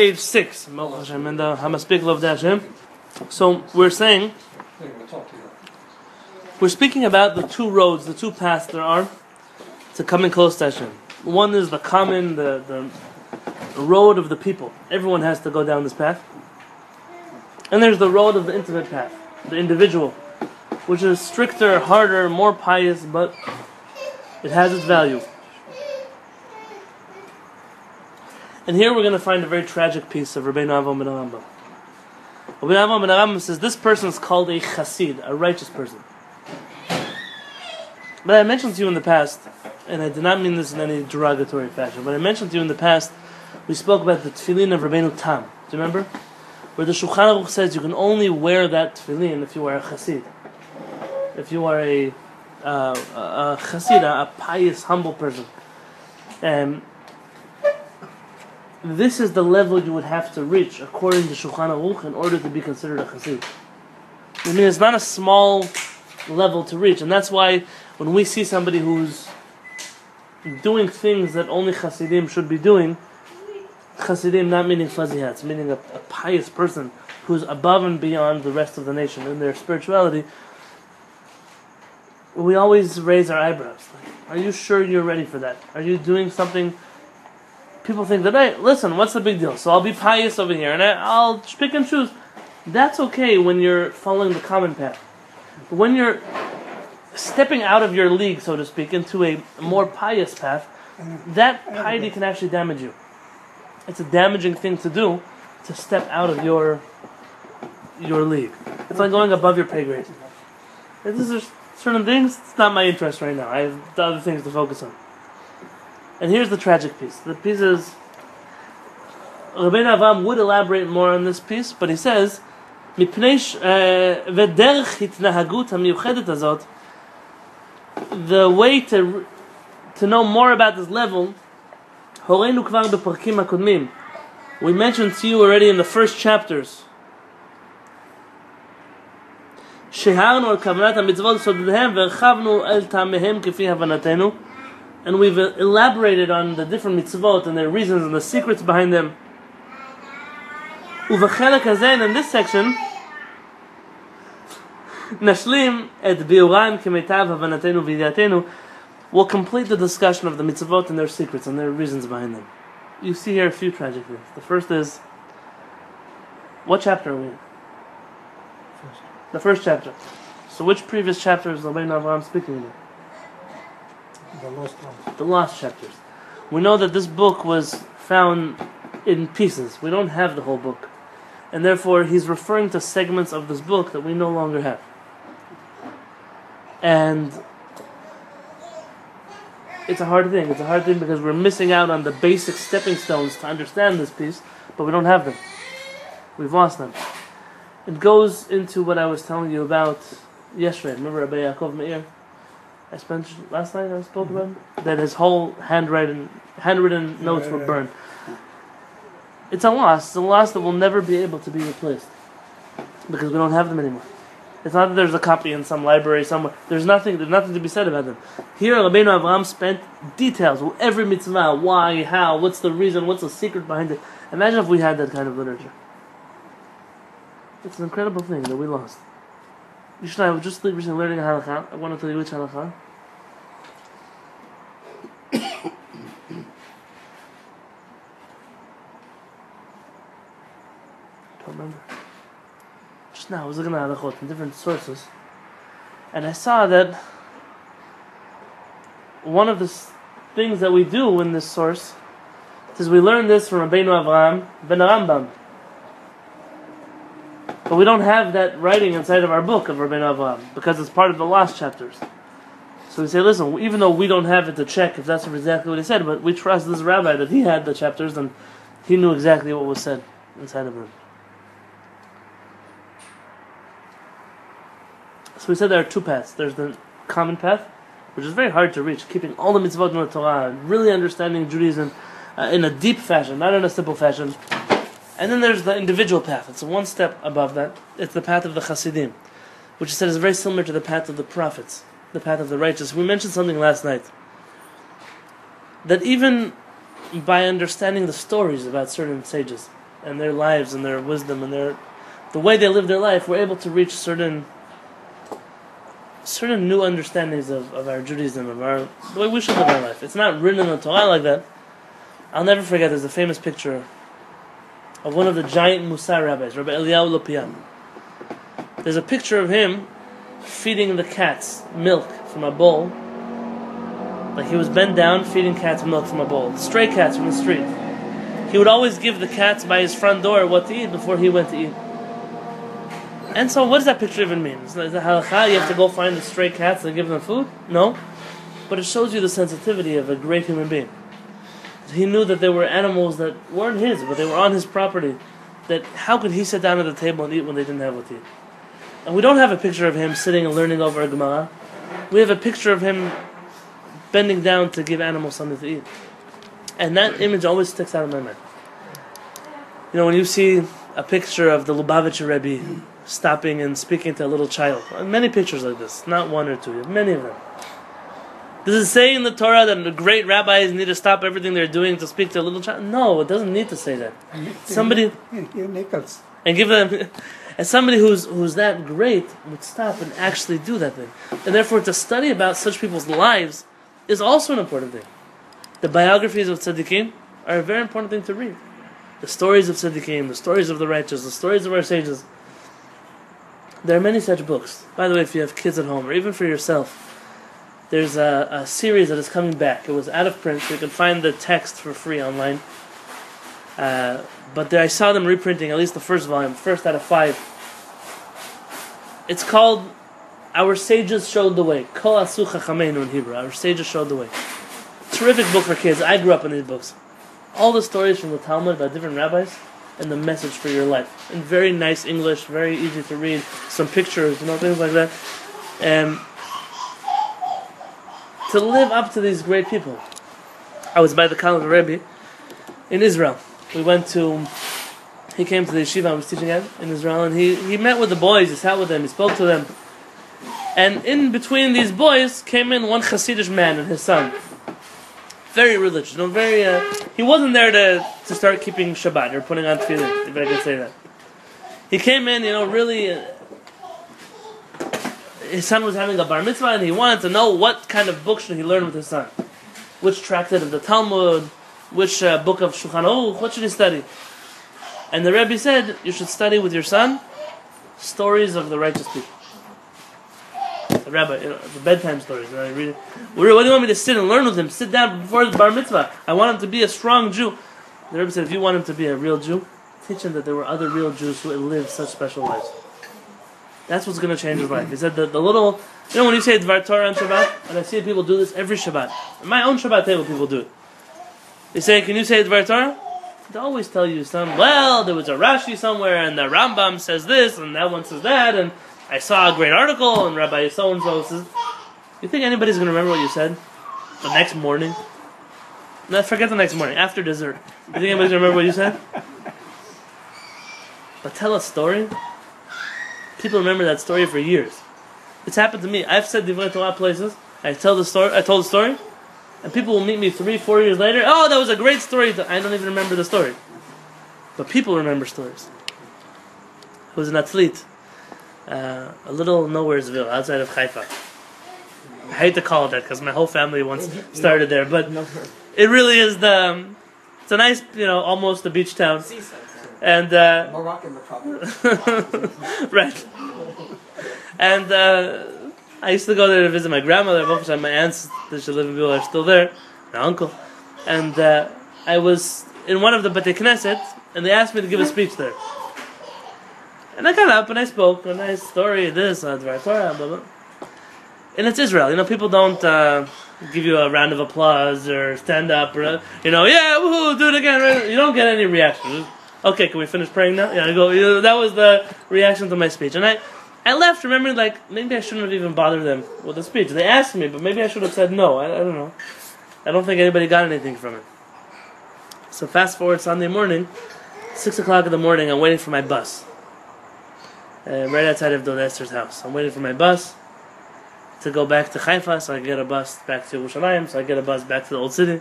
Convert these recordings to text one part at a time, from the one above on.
Page 6, and Hamaspik Lov Hashem. So we're saying, we're speaking about the two roads, the two paths there are to coming close to Hashem. One is the common, the road of the people. Everyone has to go down this path. And there's the road of the intimate path, the individual, which is stricter, harder, more pious, but it has its value. And here we're going to find a very tragic piece of Rabbi Yonatan Halevy. Rabbi Yonatan Halevy says this person is called a chassid, a righteous person. But I mentioned to you in the past, and I did not mean this in any derogatory fashion, but I mentioned to you in the past, we spoke about the tefillin of Rabbeinu Tam. Do you remember? Where the Shulchan Aruch says you can only wear that tefillin if you are a chassid. If you are a chassid, a pious, humble person. This is the level you would have to reach, according to Shulchan Aruch, in order to be considered a chassid. I mean, it's not a small level to reach, and that's why when we see somebody who's doing things that only chassidim should be doing, chassidim not meaning fuzzy hats, meaning a pious person who's above and beyond the rest of the nation in their spirituality, we always raise our eyebrows. Like, are you sure you're ready for that? Are you doing something? People think that, hey, listen, what's the big deal? So I'll be pious over here, and I'll pick and choose. That's okay when you're following the common path. But when you're stepping out of your league, so to speak, into a more pious path, that piety can actually damage you. It's a damaging thing to do, to step out of your league. It's like going above your pay grade. These are certain things, it's not my interest right now. I have other things to focus on. And here's the tragic piece. The piece is, Rabbi Avraham would elaborate more on this piece, but he says, the way to know more about this level, we mentioned to you already in the first chapters, and we've elaborated on the different mitzvot and their reasons and the secrets behind them. In this section, we'll complete the discussion of the mitzvot and their secrets and their reasons behind them. You see here a few tragic things. The first is, what chapter are we in? The first chapter. So which previous chapter is Rabbi Avraham speaking about? The lost chapters. We know that this book was found in pieces. We don't have the whole book. And therefore he's referring to segments of this book that we no longer have. And it's a hard thing. It's a hard thing because we're missing out on the basic stepping stones to understand this piece, but we don't have them. We've lost them. It goes into what I was telling you about yesterday. Remember Rabbi Yaakov Meir? I spoke about him, that his whole handwritten notes were burned. It's a loss. It's a loss that will never be able to be replaced because we don't have them anymore. It's not that there's a copy in some library somewhere. There's nothing to be said about them. Here, Rabbeinu Avraham spent details, every mitzvah, why, how, what's the reason, what's the secret behind it. Imagine if we had that kind of literature. It's an incredible thing that we lost. You should. I was just recently learning a halakha. I want to tell you which halakha. Don't remember. Just now, I was looking at halachot in different sources, and I saw that one of the things that we do in this source is we learn this from Rabbeinu Avraham ben Rambam. But we don't have that writing inside of our book of Rabbeinu Avraham because it's part of the lost chapters. So we say, listen, even though we don't have it to check if that's exactly what he said, but we trust this rabbi that he had the chapters and he knew exactly what was said inside of them. So we said there are two paths. There's the common path, which is very hard to reach, keeping all the mitzvot in the Torah, really understanding Judaism in a deep fashion, not in a simple fashion. And then there's the individual path. It's one step above that. It's the path of the chassidim, which is said is very similar to the path of the prophets, the path of the righteous. We mentioned something last night, that even by understanding the stories about certain sages, and their lives and their wisdom and the way they live their life, we're able to reach certain new understandings of our Judaism, the way we should live our life. It's not written in the Torah like that. I'll never forget, there's a famous picture of one of the giant Musar rabbis, Rabbi Eliyahu Lopian. There's a picture of him feeding the cats milk from a bowl. Like he was bent down feeding cats milk from a bowl. Stray cats from the street. He would always give the cats by his front door what to eat before he went to eat. And so what does that picture even mean? Is that halakha? You have to go find the stray cats and give them food? No. But it shows you the sensitivity of a great human being. He knew that there were animals that weren't his, but they were on his property. That how could he sit down at the table and eat when they didn't have what to eat? And we don't have a picture of him sitting and learning over a Gemara. We have a picture of him bending down to give animals something to eat. And that image always sticks out in my mind. You know, when you see a picture of the Lubavitcher Rebbe stopping and speaking to a little child, many pictures like this, not one or two, you have many of them. Does it say in the Torah that the great rabbis need to stop everything they're doing to speak to a little child? No, it doesn't need to say that. Somebody and give them, and somebody who's that great would stop and actually do that thing. And therefore, to study about such people's lives is also an important thing. The biographies of tzaddikim are a very important thing to read. The stories of tzaddikim, the stories of the righteous, the stories of our sages. There are many such books. By the way, if you have kids at home, or even for yourself, there's a series that is coming back. It was out of print, so you can find the text for free online. But I saw them reprinting at least the first volume, first out of 5. It's called Our Sages Showed the Way. Kol Asu Chachamenu in Hebrew. Our Sages Showed the Way. Terrific book for kids. I grew up in these books. All the stories from the Talmud about different rabbis and the message for your life. In very nice English, very easy to read. Some pictures, things like that. To live up to these great people. I was by the Kehillat Rebbe in Israel. He came to the yeshiva I was teaching at in Israel, and he met with the boys, he sat with them, he spoke to them. And in between these boys came in one Hasidic man and his son. Very religious, he wasn't there to start keeping Shabbat or putting on tefillin, if I could say that. He came in, really... his son was having a bar mitzvah and he wanted to know what kind of book should he learn with his son. Which tractate of the Talmud, which book of Shulchan Aruch, what should he study? And the Rebbe said, you should study with your son stories of the righteous people. The rabbi, the bedtime stories. What do you want me to sit and learn with him? Sit down before his bar mitzvah. I want him to be a strong Jew. The Rebbe said, if you want him to be a real Jew, teach him that there were other real Jews who had lived such special lives. That's what's going to change his life. He said that the little... when you say Dvar Torah on Shabbat, and I see people do this every Shabbat. In my own Shabbat table, people do it. They say, can you say Dvar Torah? They always tell you there was a Rashi somewhere, and the Rambam says this, and that one says that, and I saw a great article, and Rabbi so-and-so says... You think anybody's going to remember what you said? The next morning? No, forget the next morning. After dessert. You think anybody's going to remember what you said? But tell a story... People remember that story for years. It's happened to me. I've said Divrei Torah places. I told the story, and people will meet me 3-4 years later. Oh, that was a great story. I don't even remember the story. But people remember stories. It was an athlete, a little nowheresville outside of Haifa. I hate to call it that because my whole family once started there, but it really is it's a nice, almost a beach town. And Moroccan metropolis. Right. And I used to go there to visit my grandmother. My aunts that should live in Beulah are still there. My uncle. And I was in one of the Bate Knesset, and they asked me to give a speech there. And I got up and I spoke a nice story, Dvar Torah, blah, blah. And it's Israel. People don't give you a round of applause or stand up or, yeah, woohoo, do it again. Right? You don't get any reaction. Okay, can we finish praying now? Yeah, I go. That was the reaction to my speech, and I left remembering maybe I shouldn't have even bothered them with the speech. They asked me, but maybe I should have said no. I don't know. I don't think anybody got anything from it. So fast forward Sunday morning, 6 o'clock in the morning. I'm waiting for my bus, right outside of Dod Esther's house. I'm waiting for my bus to go back to Haifa, so I get a bus back to HaShamayim, so I get a bus back to the old city.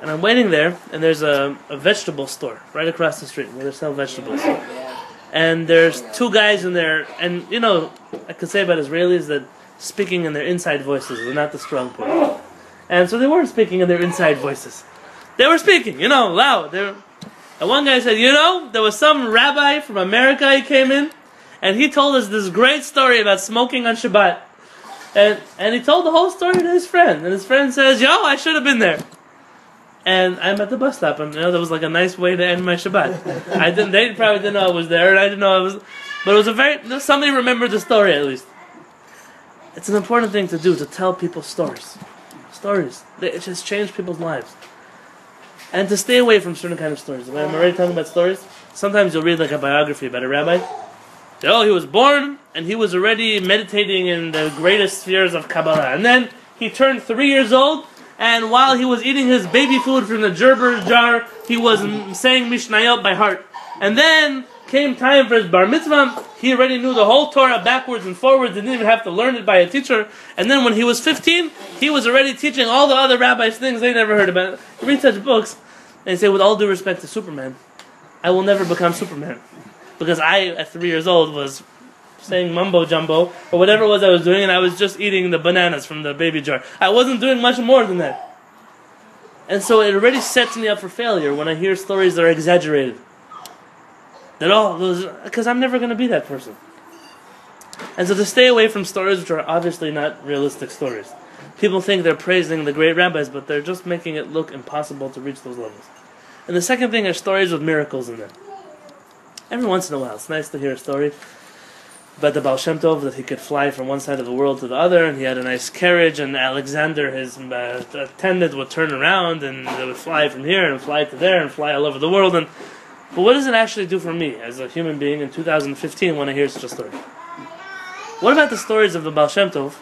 And I'm waiting there, and there's a vegetable store right across the street where they sell vegetables. And there's two guys in there, and you know, I could say about Israelis that speaking in their inside voices is not the strong point. And so they weren't speaking in their inside voices. They were speaking, you know, loud. And one guy said, you know, there was some rabbi from America, he came in, and he told us this great story about smoking on Shabbat. And he told the whole story to his friend. And his friend says, yo, I should have been there. And I'm at the bus stop, and you know, that was like a nice way to end my Shabbat. They probably didn't know I was there, and I didn't know I was, but it was somebody remembered the story at least. It's an important thing to do, to tell people stories. Stories. It just changed people's lives. And to stay away from certain kind of stories. When I'm already talking about stories, sometimes you'll read like a biography about a rabbi. Oh, he was born, and he was already meditating in the greatest spheres of Kabbalah. And then he turned 3 years old, and while he was eating his baby food from the Gerber jar, he was saying Mishnayot by heart. And then came time for his bar mitzvah. He already knew the whole Torah backwards and forwards, didn't even have to learn it by a teacher. And then when he was 15, he was already teaching all the other rabbis things they never heard about. You read such books, and they say, with all due respect to Superman, I will never become Superman. Because I, at 3 years old, was saying mumbo jumbo, or whatever it was I was doing, and I was just eating the bananas from the baby jar. I wasn't doing much more than that. And so it already sets me up for failure when I hear stories that are exaggerated. Because I'm never going to be that person. And so to stay away from stories which are obviously not realistic stories. People think they're praising the great rabbis, but they're just making it look impossible to reach those levels. And the second thing are stories with miracles in them. Every once in a while, it's nice to hear a story about the Baal Shem Tov, that he could fly from one side of the world to the other, and he had a nice carriage, and Alexander, his attendant, would turn around, and they would fly from here, and fly to there, and fly all over the world. But what does it actually do for me, as a human being, in 2015, when I hear such a story? What about the stories of the Baal Shem Tov,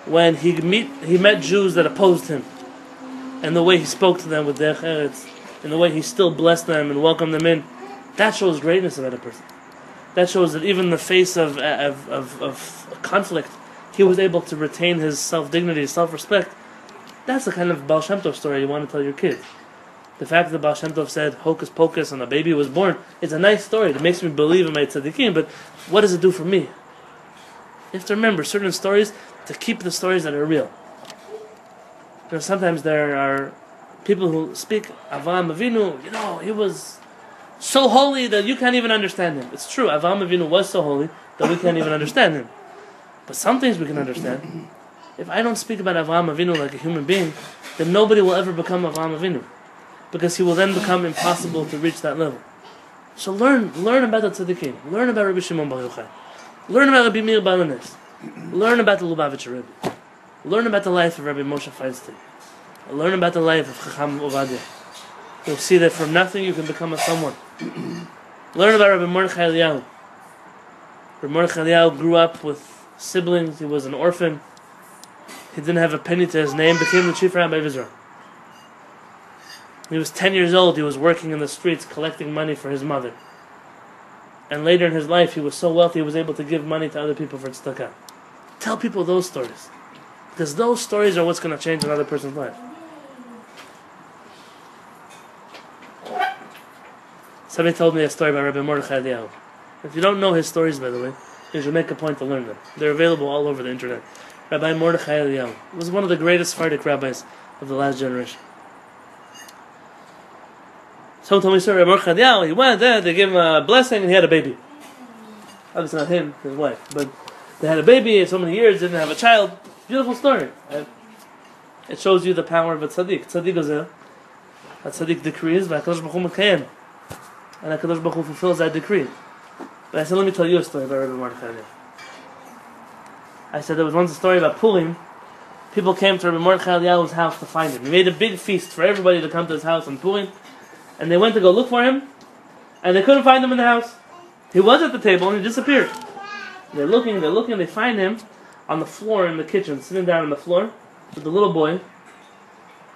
when he met Jews that opposed him, and the way he spoke to them with Derech Eretz, and the way he still blessed them and welcomed them in? That shows greatness about a person. That shows that even in the face of conflict, he was able to retain his self-dignity, his self-respect. That's the kind of Baal Shem Tov story you want to tell your kids. The fact that Baal Shem Tov said, hocus pocus, and a baby was born, it's a nice story. It makes me believe in my tzaddikim, but what does it do for me? You have to remember certain stories, to keep the stories that are real. You know, sometimes there are people who speak, Avraham Avinu, you know, he was so holy that you can't even understand him. It's true, Avraham Avinu was so holy that we can't even understand him. But some things we can understand. If I don't speak about Avraham Avinu like a human being, then nobody will ever become Avraham Avinu. Because he will then become impossible to reach that level. So learn about the tzaddikim. Learn about Rabbi Shimon Bar Yochai. Learn about Rabbi Meir Baal HaNes. Learn about the Lubavitcher Rebbe. Learn about the life of Rabbi Moshe Feinstein. Learn about the life of Chacham Ovadia. You'll see that from nothing you can become a someone. Learn about Rabbi Mordechai Eliyahu. Rabbi Mordechai Eliyahu grew up with siblings. He was an orphan. He didn't have a penny to his name. Became the chief rabbi of Israel. He was 10 years old. He was working in the streets collecting money for his mother. And later in his life, he was so wealthy, he was able to give money to other people for tzedakah. Tell people those stories. Because those stories are what's going to change another person's life. Somebody told me a story about Rabbi Mordechai Eliyahu. If you don't know his stories, by the way, you should make a point to learn them. They're available all over the internet. Rabbi Mordechai Eliyahu was one of the greatest Sephardic rabbis of the last generation. Someone told me, sir, Rabbi Mordechai Eliyahu, he went there, they gave him a blessing, and he had a baby. Obviously not him, his wife, but they had a baby, and so many years, didn't have a child. Beautiful story. It shows you the power of a tzaddik. Tzaddik goes there. A tzaddik decrees, and HaKadosh Baruch Hu mekayem. And HaKadosh Baruch Hu fulfills that decree. But I said, let me tell you a story about Rabbi Mordechai Eliyahu. I said, there was once a story about Purim. People came to Rabbi Mordechai Eliyahu's house to find him. He made a big feast for everybody to come to his house on Purim. And they went to go look for him, and they couldn't find him in the house. He was at the table, and he disappeared. They're looking, they find him on the floor in the kitchen, sitting down on the floor, with the little boy,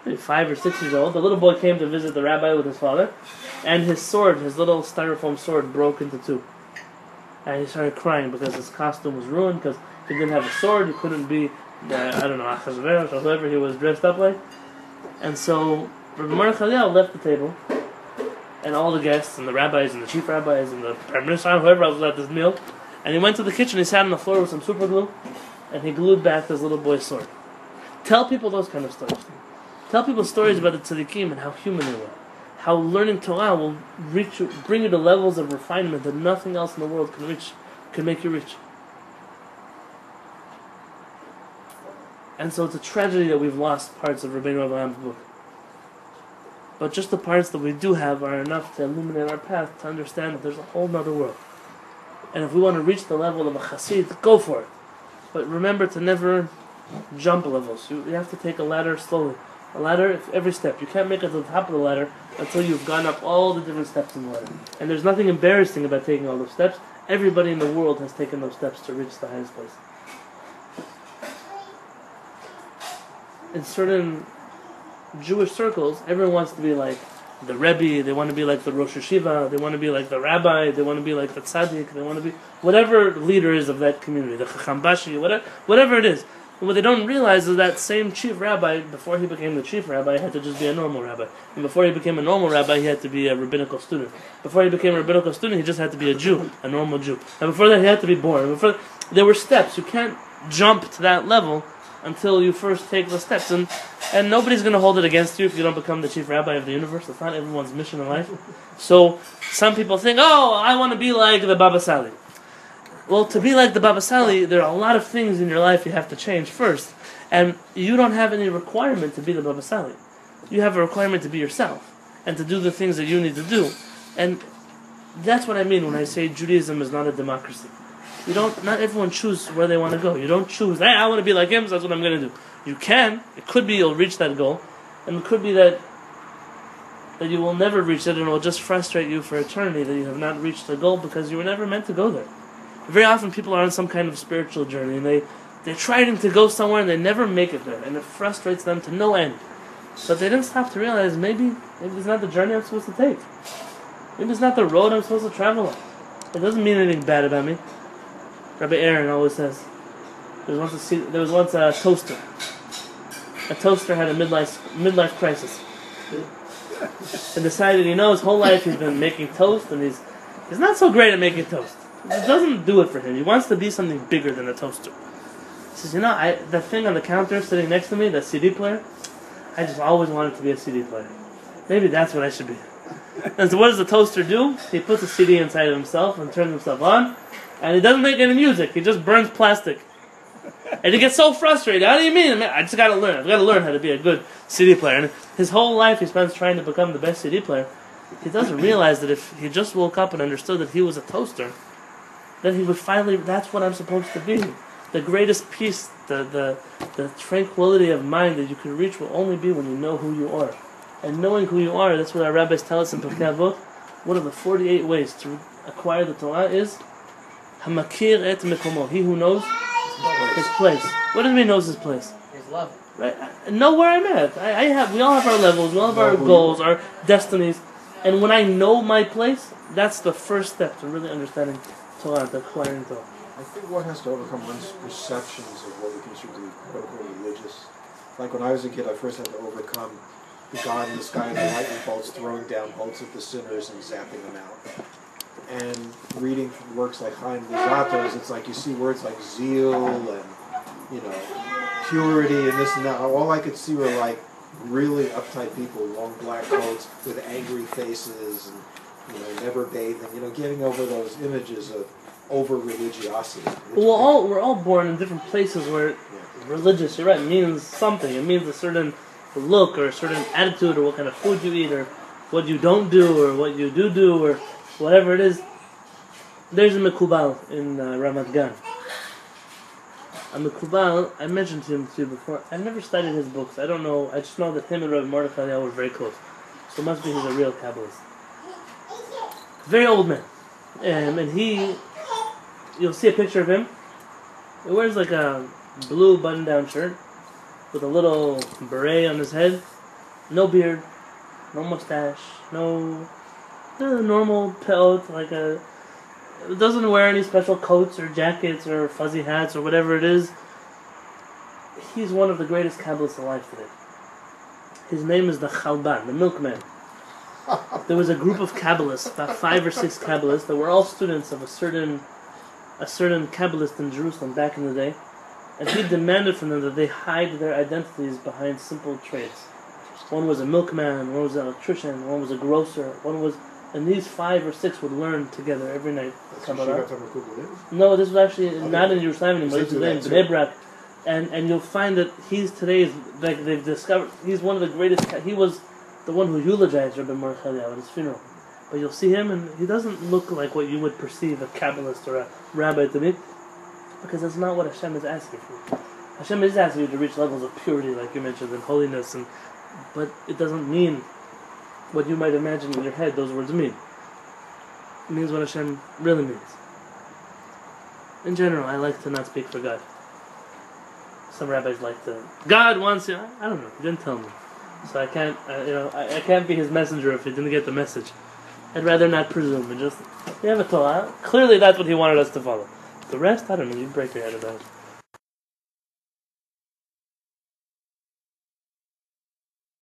maybe 5 or 6 years old. The little boy came to visit the rabbi with his father, and his sword, his little styrofoam sword, broke into two. And he started crying because his costume was ruined, because he didn't have a sword, he couldn't be, Achashverosh or whoever he was dressed up like. And so Rabbi Mordechai Halevy left the table, and all the guests, and the rabbis, and the chief rabbis, and the prime minister, whoever else was at this meal, and he went to the kitchen, he sat on the floor with some super glue, and he glued back his little boy's sword. Tell people those kind of stories. Tell people stories about the tzaddikim and how human they were. How learning Torah will bring you to levels of refinement that nothing else in the world can make you reach. And so it's a tragedy that we've lost parts of Rabbeinu Abraham's book. But just the parts that we do have are enough to illuminate our path, to understand that there's a whole other world. And if we want to reach the level of a chassid, go for it. But remember to never jump levels. You have to take a ladder slowly. A ladder, every step. You can't make it to the top of the ladder until you've gone up all the different steps in the ladder. And there's nothing embarrassing about taking all those steps. Everybody in the world has taken those steps to reach the highest place. In certain Jewish circles, everyone wants to be like the Rebbe, they want to be like the Rosh Hashiva, they want to be like the Rabbi, they want to be like the Tzaddik, they want to be whatever leader is of that community, the Chacham Bashi, whatever it is. And what they don't realize is that same chief rabbi, before he became the chief rabbi, had to just be a normal rabbi. And before he became a normal rabbi, he had to be a rabbinical student. Before he became a rabbinical student, he just had to be a Jew, a normal Jew. And before that, he had to be born. There were steps. You can't jump to that level until you first take the steps. And nobody's going to hold it against you if you don't become the chief rabbi of the universe. That's not everyone's mission in life. So some people think, oh, I want to be like the Baba Sali. Well, to be like the Baba Sali, there are a lot of things in your life you have to change first. And you don't have any requirement to be the Baba Sali. You have a requirement to be yourself and to do the things that you need to do. And that's what I mean when I say Judaism is not a democracy. Not everyone chooses where they want to go. You don't choose, hey, I want to be like him, so that's what I'm going to do. You can. It could be you'll reach that goal. And it could be that you will never reach it and it will just frustrate you for eternity that you have not reached the goal because you were never meant to go there. Very often people are on some kind of spiritual journey and they're trying to go somewhere and they never make it there. And it frustrates them to no end. But they didn't stop to realize maybe it's not the journey I'm supposed to take. Maybe it's not the road I'm supposed to travel on. It doesn't mean anything bad about me. Rabbi Aaron always says, there was once a toaster. A toaster had a midlife crisis. And decided, his whole life he's been making toast and he's not so great at making toast. It doesn't do it for him. He wants to be something bigger than a toaster. He says, that thing on the counter sitting next to me, that CD player, I just always wanted to be a CD player. Maybe that's what I should be. And so what does the toaster do? He puts a CD inside of himself and turns himself on, and he doesn't make any music. He just burns plastic. And he gets so frustrated. How do you mean? I just got to learn. I've got to learn how to be a good CD player. And his whole life he spends trying to become the best CD player. He doesn't realize that if he just woke up and understood that he was a toaster, then he would finally, that's what I'm supposed to be. The greatest peace, the tranquility of mind that you can reach will only be when you know who you are. And knowing who you are, that's what our rabbis tell us in Pirkei Avot. One of the 48 ways to acquire the Torah is Hamakir et mekomo. He who knows his place. What does it mean knows his place? His level. Right? I know where I'm at. We all have our levels, we all have our goals, our destinies. And when I know my place, that's the first step to really understanding Torah, to acquiring Torah. I think one has to overcome one's perceptions of what we consider to be quote-unquote religious. Like when I was a kid, I first had to overcome the God in the sky and the lightning bolts throwing down bolts at the sinners and zapping them out. And reading works like Chaim Luzato's, it's like you see words like zeal and, purity and this and that. All I could see were like really uptight people, long black coats with angry faces and, never bathing, getting over those images of over-religiosity. Well, we're all born in different places where religious, you're right, means something. It means a certain look or a certain attitude or what kind of food you eat or what you don't do or what you do or whatever it is. There's a Mekubal in Ramat Gan. A Mekubal, I mentioned to you before, I've never studied his books. I don't know, I just know that him and Rabbi Mordechai Halevy were very close. So it must be he's a real Kabbalist. Very old man. And you'll see a picture of him. He wears like a blue button-down shirt with a little beret on his head. No beard, no mustache, no normal pelt, doesn't wear any special coats or jackets or fuzzy hats or whatever it is. He's one of the greatest Kabbalists alive today. His name is the Chalban, the milkman. There was a group of Kabbalists, about 5 or 6 Kabbalists, that were all students of a certain Kabbalist in Jerusalem back in the day, and he demanded from them that they hide their identities behind simple trades. One was a milkman, one was an electrician, one was a grocer, and these 5 or 6 would learn together every night. No, this was actually not in Jerusalem anymore. This was in Bnei Brak. And you'll find that he's today's, like they've discovered, he's one of the greatest, he was the one who eulogized Rabbi Mordechai at his funeral. But you'll see him, and he doesn't look like what you would perceive a Kabbalist or a rabbi to be, because that's not what Hashem is asking for. Hashem is asking you to reach levels of purity, like you mentioned, and holiness, but it doesn't mean what you might imagine in your head those words mean. It means what Hashem really means. In general, I like to not speak for God. Some rabbis like to. God wants you. I don't know. He didn't tell me, so I can't. I can't be his messenger if he didn't get the message. I'd rather not presume and just. We have a Torah. Clearly, that's what he wanted us to follow. The rest, I don't know. You break your head about it.